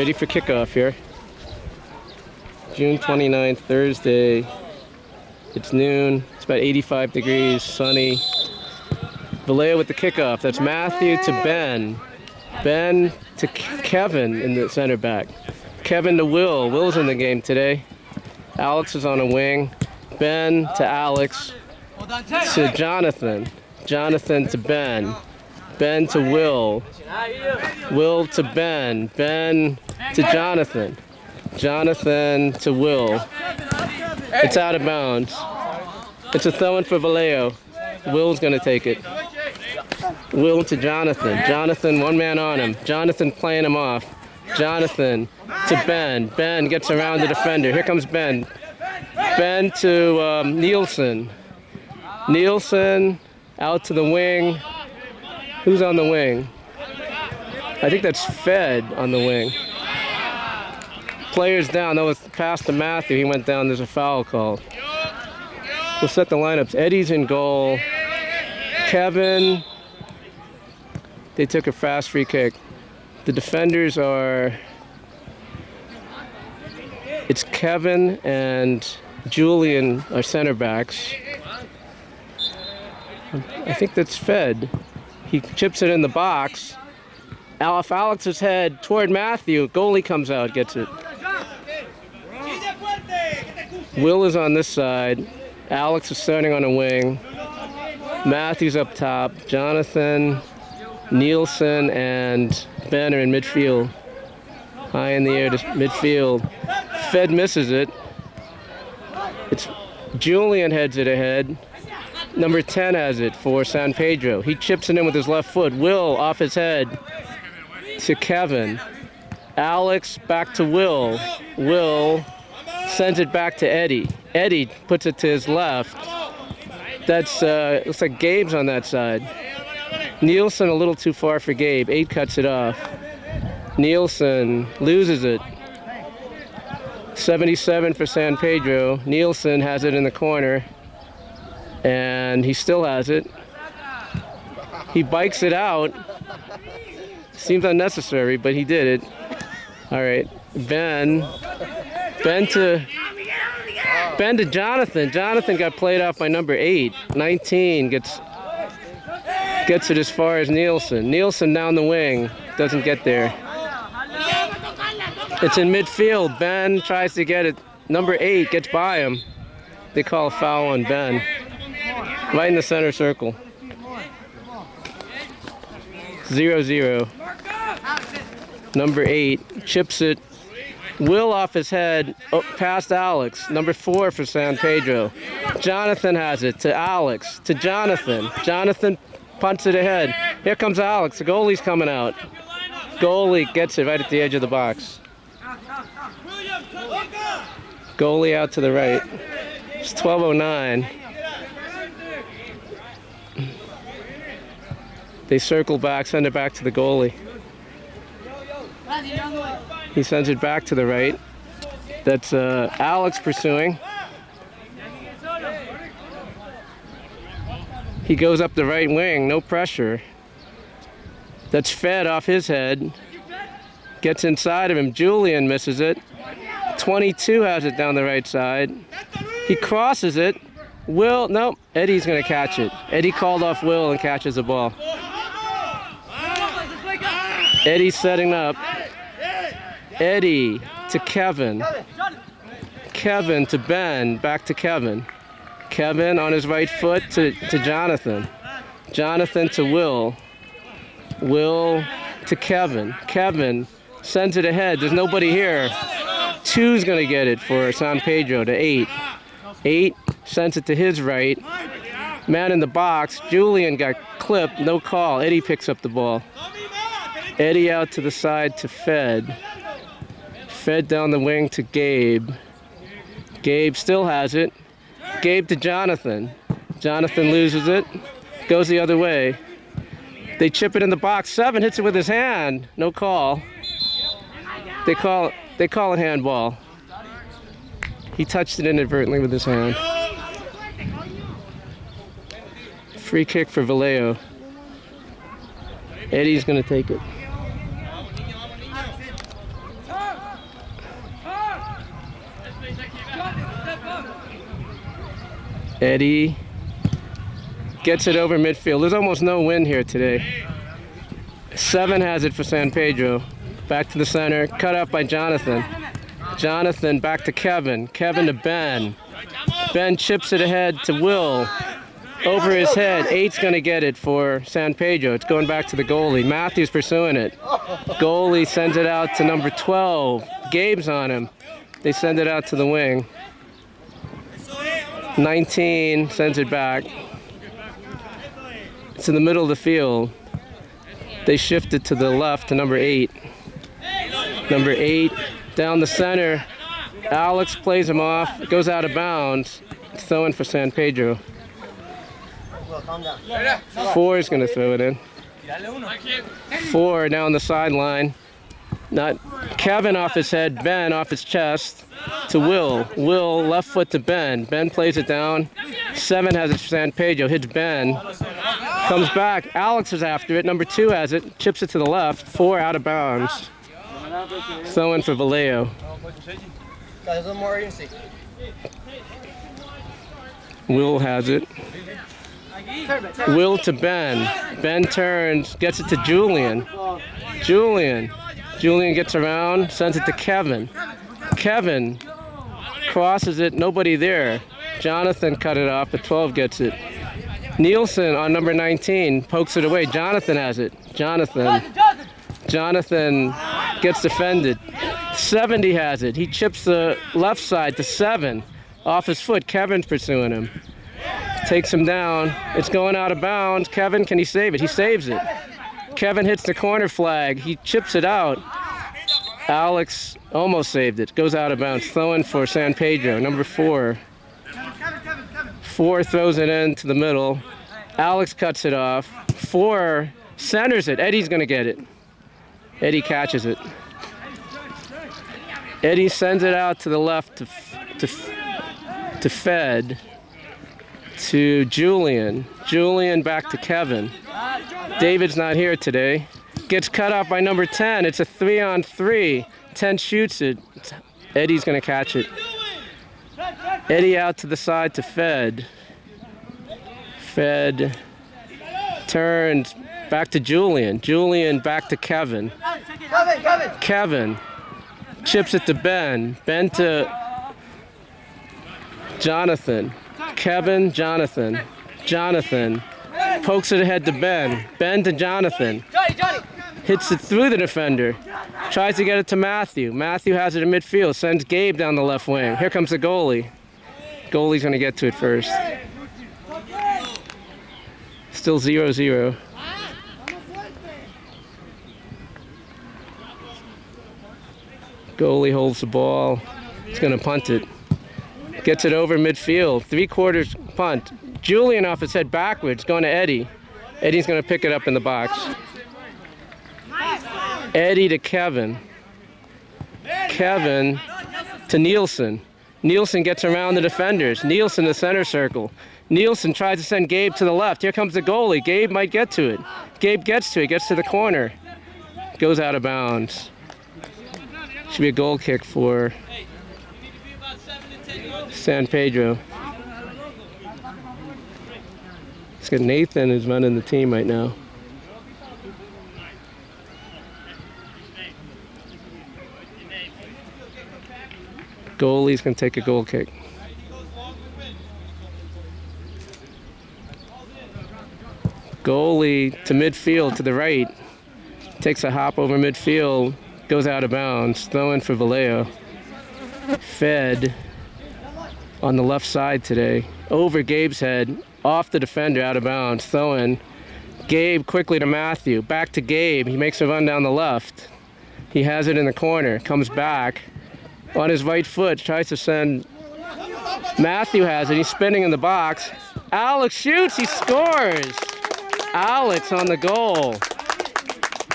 Ready for kickoff here. June 29th, Thursday. It's noon. It's about 85 degrees, sunny. Valeo with the kickoff. That's Matthew to Ben. Ben to Kevin in the center back. Kevin to Will. Will's in the game today. Alex is on a wing. Ben to Alex to Jonathan. Jonathan to Ben. Ben to Will. Will to Ben. Ben to Jonathan. Jonathan to Will. It's out of bounds. It's a throw-in for Valeo. Will's going to take it. Will to Jonathan. Jonathan, one man on him. Jonathan playing him off. Jonathan to Ben. Ben gets around the defender. Here comes Ben. Ben to Nielsen. Nielsen out to the wing. Who's on the wing? I think that's Fed on the wing. Players down. That was pass to Matthew. He went down. There's a foul called. We'll set the lineups. Eddie's in goal. Kevin. They took a fast free kick. The defenders are... It's Kevin and Julian are center backs. I think that's Fed. He chips it in the box. Off Alex's head toward Matthew. Goalie comes out, gets it. Will is on this side. Alex is starting on a wing. Matthew's up top. Jonathan, Nielsen, and Ben are in midfield. High in the air to midfield. Fed misses it. It's Julian heads it ahead. Number 10 has it for San Pedro. He chips it in with his left foot. Will off his head to Kevin. Alex back to Will. Will sends it back to Eddie. Eddie puts it to his left. That's looks like Gabe's on that side. Nielsen a little too far for Gabe. 8 cuts it off. Nielsen loses it. 77 for San Pedro. Nielsen has it in the corner. And he still has it. He bikes it out. Seems unnecessary, but he did it. All right, Ben to Jonathan. Jonathan got played off by number 8. 19 gets it as far as Nielsen. Nielsen down the wing, doesn't get there. It's in midfield. Ben tries to get it. Number 8 gets by him. They call a foul on Ben. Right in the center circle. 0-0. Number 8 chips it. Will off his head, past Alex. Number 4 for San Pedro. Jonathan has it to Alex, to Jonathan. Jonathan punts it ahead. Here comes Alex. The goalie's coming out. Goalie gets it right at the edge of the box. Goalie out to the right. It's 12:09. They circle back, send it back to the goalie. He sends it back to the right. That's Alex pursuing. He goes up the right wing, no pressure. That's Fed off his head. Gets inside of him. Julian misses it. 22 has it down the right side. He crosses it. Will, nope, Eddie's gonna catch it. Eddie called off Will and catches the ball. Eddie's setting up. Eddie to Kevin. Kevin to Ben, back to Kevin. Kevin on his right foot to Jonathan. Jonathan to Will. Will to Kevin. Kevin sends it ahead. There's nobody here. 2's gonna get it for San Pedro to 8. 8 sends it to his right. Man in the box. Julian got clipped, no call. Eddie picks up the ball. Eddie out to the side to Fed. Fed down the wing to Gabe. Gabe still has it. Gabe to Jonathan. Jonathan loses it. Goes the other way. They chip it in the box. 7 hits it with his hand. No call. They call it handball. He touched it inadvertently with his hand. Free kick for Valeo. Eddie's going to take it. Eddie gets it over midfield. There's almost no wind here today. 7 has it for San Pedro. Back to the center, cut up by Jonathan. Jonathan back to Kevin. Kevin to Ben. Ben chips it ahead to Will. Over his head. 8's going to get it for San Pedro. It's going back to the goalie. Matthew's pursuing it. Goalie sends it out to number 12. Gabe's on him. They send it out to the wing. 19 sends it back. It's in the middle of the field. They shift it to the left to number 8. Number 8 down the center. Alex plays him off. It goes out of bounds. Throwing for San Pedro. 4 is going to throw it in. 4 down the sideline. Not Kevin off his head, Ben off his chest to Will. Will left foot to Ben. Ben plays it down. 7 has it for San Pedro. Hits Ben. Comes back. Alex is after it. Number 2 has it. Chips it to the left. 4 out of bounds. Throwing for Valeo. Will has it. Will to Ben. Ben turns, gets it to Julian. Julian gets around, sends it to Kevin. Kevin crosses it, nobody there. Jonathan cut it off, but 12 gets it. Nielsen on number 19 pokes it away. Jonathan has it. Jonathan gets defended. 70 has it. He chips the left side to 7. Off his foot. Kevin's pursuing him. Takes him down. It's going out of bounds. Kevin, can he save it? He saves it. Kevin hits the corner flag. He chips it out. Alex almost saved it. Goes out of bounds. Throwing for San Pedro. Number 4. 4 throws it into the middle. Alex cuts it off. 4 centers it. Eddie's going to get it. Eddie catches it. Eddie sends it out to the left to Fed. To Julian. Julian back to Kevin. David's not here today. Gets cut off by number 10. It's a 3-on-3. 10 shoots it. Eddie's going to catch it. Eddie out to the side to Fed. Fed turns back to Julian. Julian back to Kevin. Kevin chips it to Ben. Ben to Jonathan. Kevin, Jonathan. Jonathan pokes it ahead to Ben. Ben to Jonathan. Hits it through the defender. Tries to get it to Matthew. Matthew has it in midfield. Sends Gabe down the left wing. Here comes the goalie. Goalie's going to get to it first. Still 0-0. Goalie holds the ball. He's going to punt it. Gets it over midfield. 3/4 punt. Julian off his head backwards, going to Eddie. Eddie's going to pick it up in the box. Eddie to Kevin. Kevin to Nielsen. Nielsen gets around the defenders. Nielsen to center circle. Nielsen tries to send Gabe to the left. Here comes the goalie. Gabe might get to it. Gabe gets to it. Gets to the corner. Goes out of bounds. Should be a goal kick for San Pedro. It's got Nathan who's running the team right now. Goalie's going to take a goal kick. Goalie to midfield to the right. Takes a hop over midfield. Goes out of bounds. Throwing for Valeo. Fed on the left side today. Over Gabe's head. Off the defender, out of bounds. Throwing. Gabe quickly to Matthew. Back to Gabe. He makes a run down the left. He has it in the corner. Comes back. On his right foot. Tries to send. Matthew has it. He's spinning in the box. Alex shoots. He scores. Alex on the goal.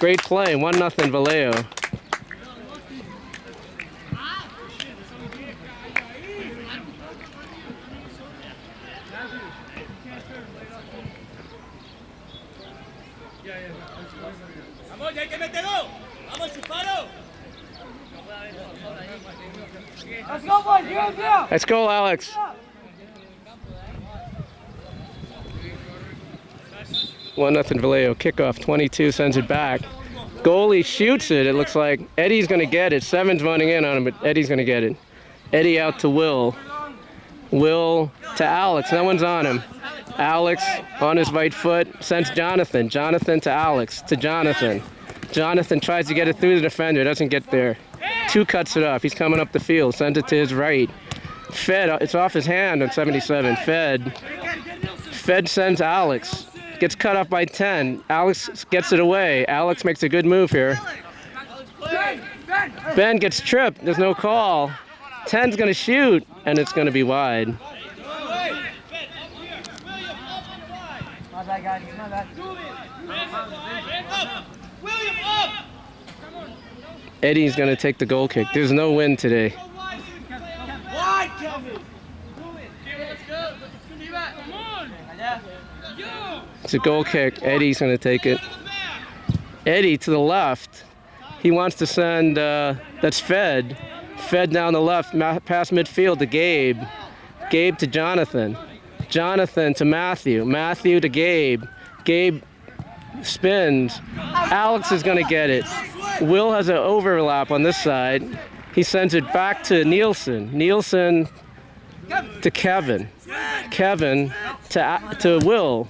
Great play. 1-0 Valeo. Let's go, boys. Let's go, Alex. 1-0 Valeo. Kickoff, 22, sends it back. Goalie shoots it, it looks like. Eddie's going to get it. Seven's running in on him, but Eddie's going to get it. Eddie out to Will. Will to Alex. No one's on him. Alex on his right foot sends Jonathan. Jonathan to Alex. To Jonathan. Jonathan tries to get it through the defender. Doesn't get there. 2 cuts it off. He's coming up the field. Sends it to his right. Fed. It's off his hand on 77. Fed sends Alex. Gets cut off by 10. Alex gets it away. Alex makes a good move here. Ben gets tripped. There's no call. 10's going to shoot, and it's going to be wide. Eddie's going to take the goal kick. There's no win today. It's a goal kick. Eddie's going to take it. Eddie to the left. He wants to send, that's Fed. Fed down the left, past midfield to Gabe. Gabe to Jonathan. Jonathan to Matthew. Matthew to Gabe. Gabe spins. Alex is going to get it. Will has an overlap on this side. He sends it back to Nielsen. Nielsen to Kevin. Kevin to Will.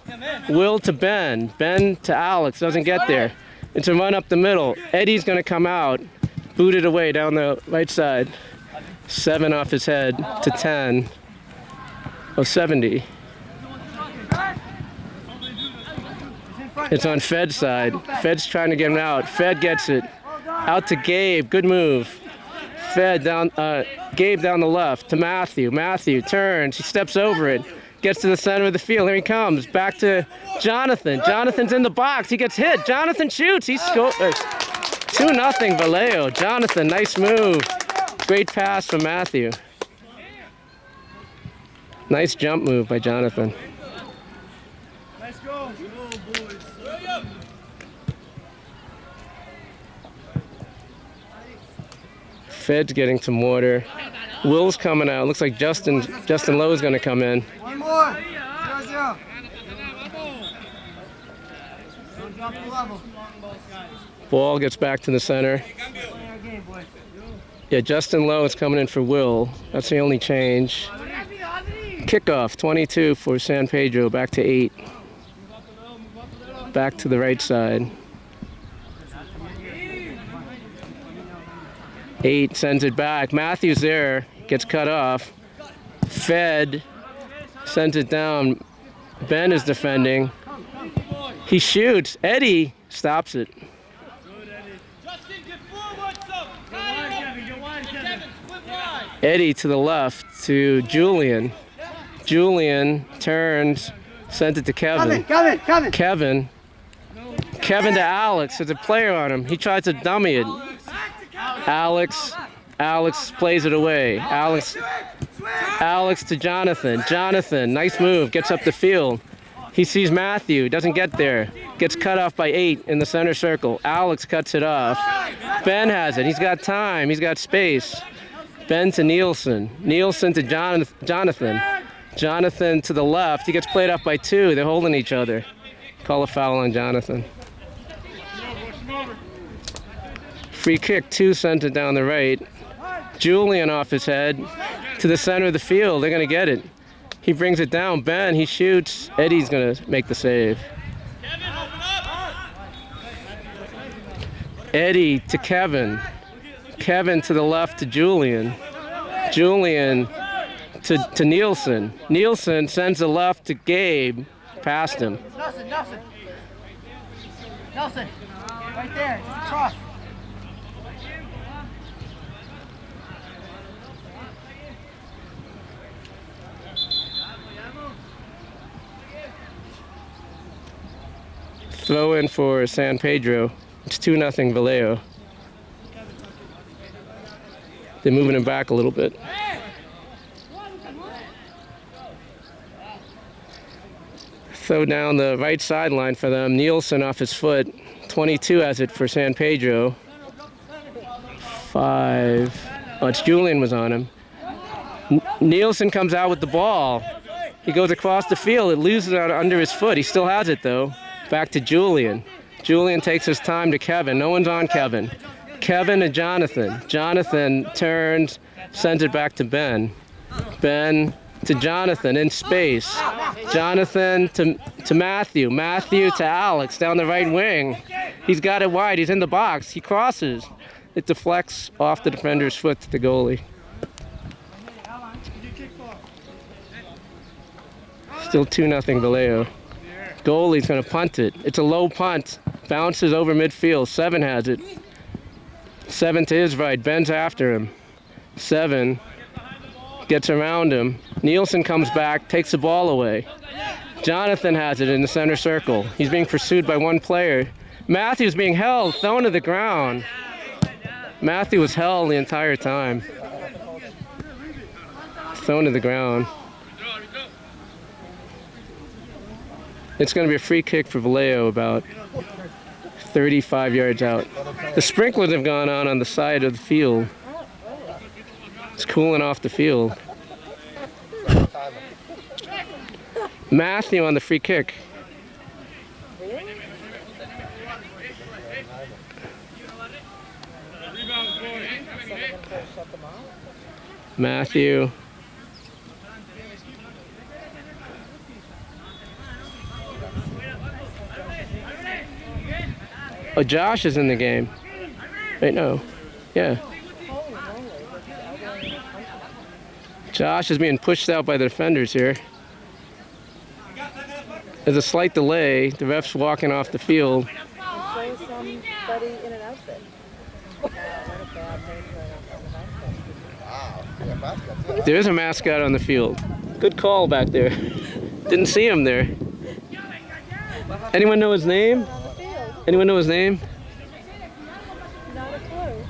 Will to Ben. Ben to Alex. Doesn't get there. It's a run up the middle. Eddie's going to come out. Booted away down the right side. 7 off his head to 10. Oh, 70. It's on Fed's side. Fed's trying to get him out. Fed gets it. Out to Gabe. Good move. Fed down, Gabe down the left to Matthew. Matthew turns. He steps over it. Gets to the center of the field. Here he comes. Back to Jonathan. Jonathan's in the box. He gets hit. Jonathan shoots. He scores. 2-0 Valeo. Jonathan, nice move. Great pass from Matthew. Nice jump move by Jonathan. Let's go. Boys. Fed's getting some water. Will's coming out. Looks like Justin Lowe's going to come in. One more. 0-0. Don't drop the level. Ball gets back to the center. Yeah, Justin Lowe is coming in for Will. That's the only change. Kickoff, 22 for San Pedro, back to 8. Back to the right side. 8 sends it back. Matthews there, gets cut off. Fed sends it down. Ben is defending. He shoots. Eddie stops it. Eddie to the left to Julian. Julian turns, sent it to Kevin. Kevin to Alex. There's a player on him. He tries to dummy it. Alex plays it away. Alex to Jonathan. Jonathan, nice move, gets up the field. He sees Matthew, doesn't get there. Gets cut off by 8 in the center circle. Alex cuts it off. Ben has it. He's got time. He's got space. Ben to Nielsen. Nielsen to Jonathan. Jonathan to the left. He gets played off by 2. They're holding each other. Call a foul on Jonathan. Free kick, 2 sent it down the right. Julian off his head to the center of the field. They're going to get it. He brings it down. Ben, he shoots. Eddie's going to make the save. Eddie to Kevin. Kevin to the left to Julian. Julian to Nielsen. Nielsen sends the left to Gabe. Past him. Nelson. Right there. Just across. Throw in for San Pedro. It's 2-0 Valeo. They're moving him back a little bit. Throw down the right sideline for them. Nielsen off his foot. 22 has it for San Pedro. 5. Oh, it's Julian was on him. Nielsen comes out with the ball. He goes across the field. It loses out under his foot. He still has it though. Back to Julian. Julian takes his time to Kevin. No one's on Kevin. Kevin and Jonathan. Jonathan turns, sends it back to Ben. Ben to Jonathan in space. Jonathan to Matthew. Matthew to Alex down the right wing. He's got it wide. He's in the box. He crosses. It deflects off the defender's foot to the goalie. Still 2-0 Valeo. Goalie's going to punt it. It's a low punt. Bounces over midfield. 7 has it. 7 to his right. Ben's after him. 7 gets around him. Nielsen comes back, takes the ball away. Jonathan has it in the center circle. He's being pursued by one player. Matthew's being held, thrown to the ground. Matthew was held the entire time. Thrown to the ground. It's going to be a free kick for Valeo about 35 yards out. The sprinklers have gone on the side of the field. It's cooling off the field. Matthew on the free kick. Matthew. Oh, Josh is in the game. Wait, no. Yeah. Josh is being pushed out by the defenders here. There's a slight delay. The ref's walking off the field. And so is somebody in an outfit. There is a mascot on the field. Good call back there. Didn't see him there. Anyone know his name? Anyone know his name? Not a clue.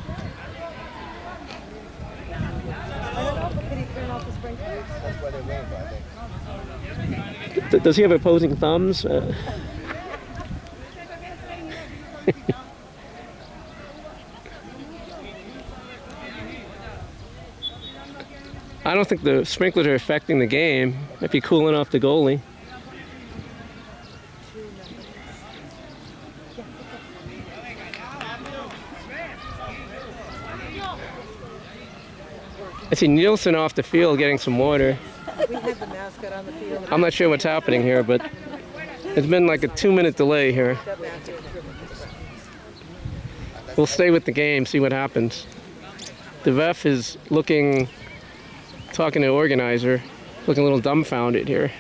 I don't know, but could he turn off the sprinklers? That's why they're rainbow, I think. Does he have opposing thumbs? I don't think the sprinklers are affecting the game. Might be cooling off the goalie. I see Nielsen off the field getting some water. We had the mascot on the field. I'm not sure what's happening here, but it's been like a 2-minute delay here. We'll stay with the game, see what happens. The ref is looking, talking to the organizer, looking a little dumbfounded here.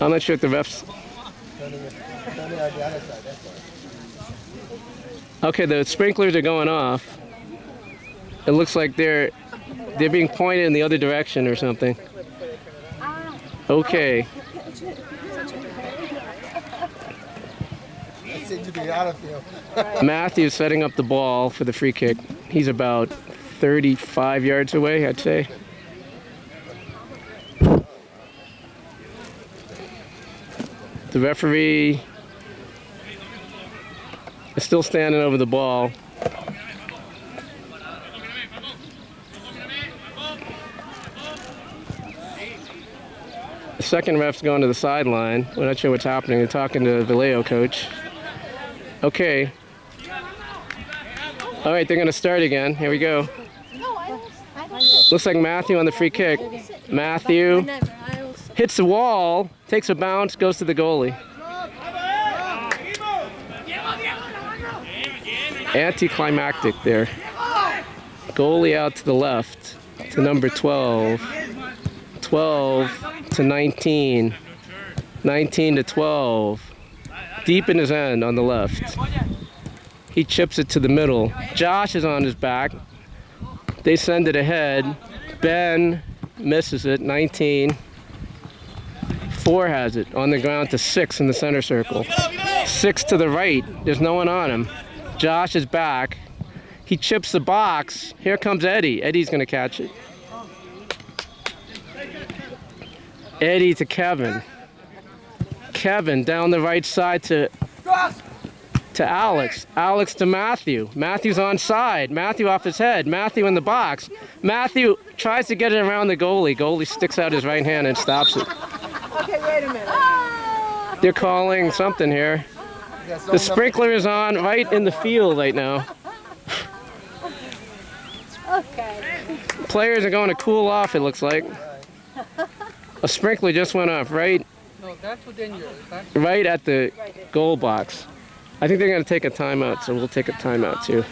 I'm not sure if the refs... Okay, the sprinklers are going off. It looks like they're being pointed in the other direction or something. Okay. Matthew's setting up the ball for the free kick. He's about 35 yards away, I'd say. The referee is still standing over the ball. The second ref's going to the sideline. We're not sure what's happening. They're talking to the Valeo coach. Okay. All right, they're going to start again. Here we go. Looks like Matthew on the free kick. Matthew hits the wall, takes a bounce, goes to the goalie. Anticlimactic there. Goalie out to the left to number 12. 12 to 19. 19 to 12. Deep in his end on the left. He chips it to the middle. Josh is on his back. They send it ahead. Ben misses it. 19. 4 has it on the ground to 6 in the center circle. 6 to the right. There's no one on him. Josh is back. He chips the box. Here comes Eddie. Eddie's going to catch it. Eddie to Kevin. Kevin down the right side to to Alex. Alex to Matthew. Matthew's onside. Matthew off his head. Matthew in the box. Matthew tries to get it around the goalie. Goalie sticks out his right hand and stops it. Okay, wait a minute. They're calling something here. The sprinkler is on right in the field right now. Okay. Players are going to cool off, it looks like. A sprinkler just went off right at the goal box. I think they're going to take a timeout, so we'll take a timeout too.